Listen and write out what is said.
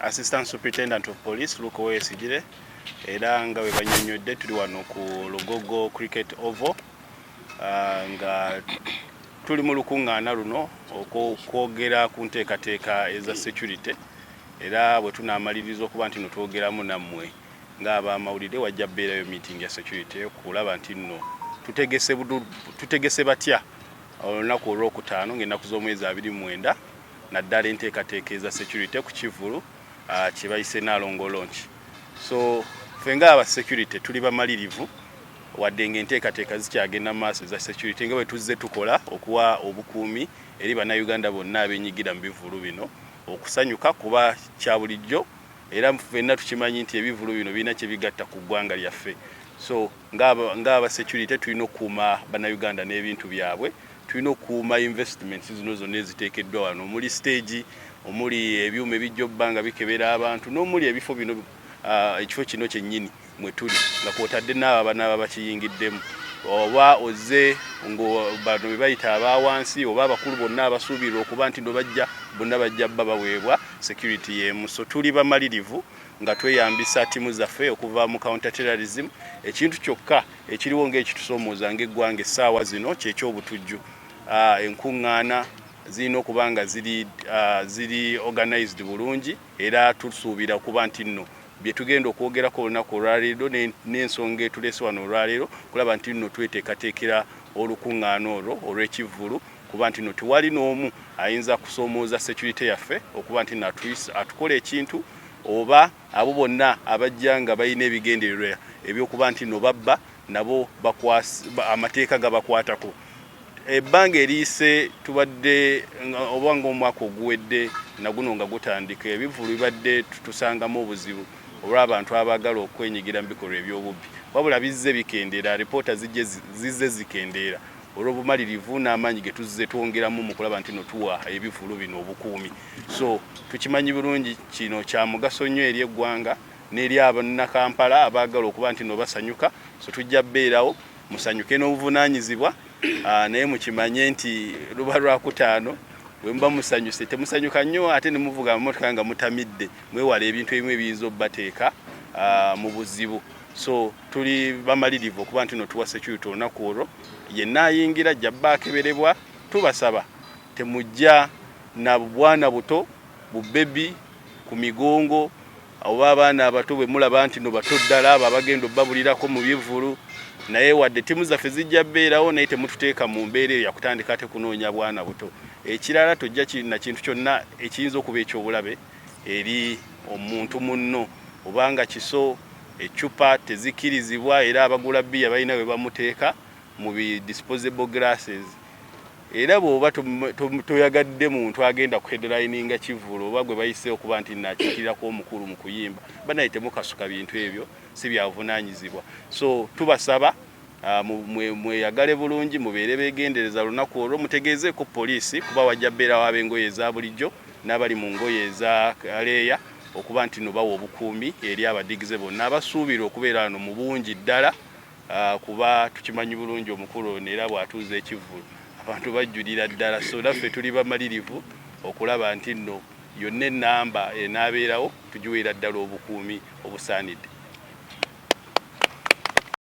Assistant Superintendent of Police Luko Wesigire era nga we banyonyodde tuli wano ku Lugogo Cricket Oval nga tuli mu lukungaana luno okwogera ku nteekateeka eza security era bwe tunaamaliriza okuba nti no twogeramu nammwe ng'abamawulire wajja bbeerayo meeting ya security okulaba nti nno tutegese batya olunaku olwokutaano ng'ennaku z'omwezi 29 naddala enteekateeka eza security ku Kivulu kye bayise Nalongo launch. So ffe ng'aba security tuli bamalirivu wadde ng'enteekateeka zikyagenda mu maaso eza security nga bwe tuzze tukola okuwa obukuumi eri bannayuganda bonna abenyigira mu bivulu bino okusanyuka kuba kya bulijjo era ffenna tukimanyi nti ebivulu bino birina kye bigatta ku ggwanga lyaffe. So ng'aba security tulina okukuuma bannayuganda n'ebintu byabwe, tulina okukuuma investments zino zonna eziteekeddwa wano omuli stage, omuli ebyuma ebijja obbanga bikebera abantu n'omuli ebifo bino ekifo kino kyennyini mwe tuli nga kwotadde n'abo abanaaba bakiyingiddemu oba ozze bano be bayita abawansi oba abakulu bonna abasuubirwa okuba nti no bonna bajja bba baweebwa security y'emu. So tuli bamalirivu nga tweyambisa ttiimu zaffe okuva mu counter terrorism. Ekintu kyokka ekiriwo ng'ekitusoomooza ng'eggwanga essaawa zino kyekyobutujju. Enkuŋŋaana zirina okuba nga ziri organized bulungi era tusuubira okuba nti nno bye tugenda okwogerako olunaku olwaleero n'ensonga etuleese wano olwaleero kulaba nti nno tweteekateekera olukuŋŋaana olwo olw'ekivvulu kuba nti nno tewali n'omu ayinza kusoomooza security yaffe okuba nti nno atukola ekintu oba abo bonna abajja nga balina ebigendererwa ebyokuba nti nno babba nabo amateeka gabakwatako. Ebbanga eriise tubadde oba ng'omwaka oguwedde naguno nga gutandika ebivulu bibadde tusangamu obuzibu olw'abantu abaagala okwenyigira mu bikolwa eby'obubbi wabula bizze bikendeera alipoota zizze zikendeera olw'obumalirivu n'amaanyi ge tuzze twongeramu mu kulaba nti no tuwa ebivulu bino obukuumi. So tukimanyi bulungi kino kya mugaso nnyo eri eggwanga n'eri abannakampala abaagala okuba nti no basanyuka. So tujja bbeerawo musanyuke n'obuvunaanyizibwa naye mukimanye nti luba lwakutaano bwe muba musanyuse temusanyuka nnyo ate ne muvuga amamotoka nga mutamidde mwewala ebintu ebimu ebiyinza obbateeka mu buzibu. So tuli bamalirivu okuba nti no tuwa security olunaku olwo yenna ayingira jjabba akeberebwa. Tubasaba temujja na bwana buto bubebi ku migongo oba abaana abato bwe mulaba nti no bato ddala abo abagenda obbabulirako mu bivulu naye wadde ttiimu zaffe zijja bbeerawo naye temututeeka mu mbeera eyo yakutandika ate kunoonya bwana buto. Ekirala tojja na kintu kyonna ekiyinza okuba ekyobulabe eri omuntu munno obanga kiso ecupa tezikkirizibwa era abagula bbiya balina bwe bamuteeka mu bi disposable glasses era bw'oba toyagadde muntu agenda ku headlininga Kivulu oba gwe bayise okuba nti nakikirirako omukulu mu kuyimba banaye temukasuka bintu ebyo si byavunaanyizibwa. So tubasaba mweyagale bulungi mubeere beegendereza lunaku olwo mutegeezeeko poliisi kuba wajja bbeerawo ab'engoye eza bulijjo n'abali mu ngoye eza kaleeya okuba nti no bawa obukuumi eri abadigize bonna abasuubira okubeera wano mu bungi ddala kuba tukimanyi bulungi omukulu ono era bw'atuuza ekivvulu abantu bajjulira ddala. So naffe tuli bamalirivu okulaba nti nno yonna ennamba enaabeerawo tugiweera ddala obukuumi obusaanidde.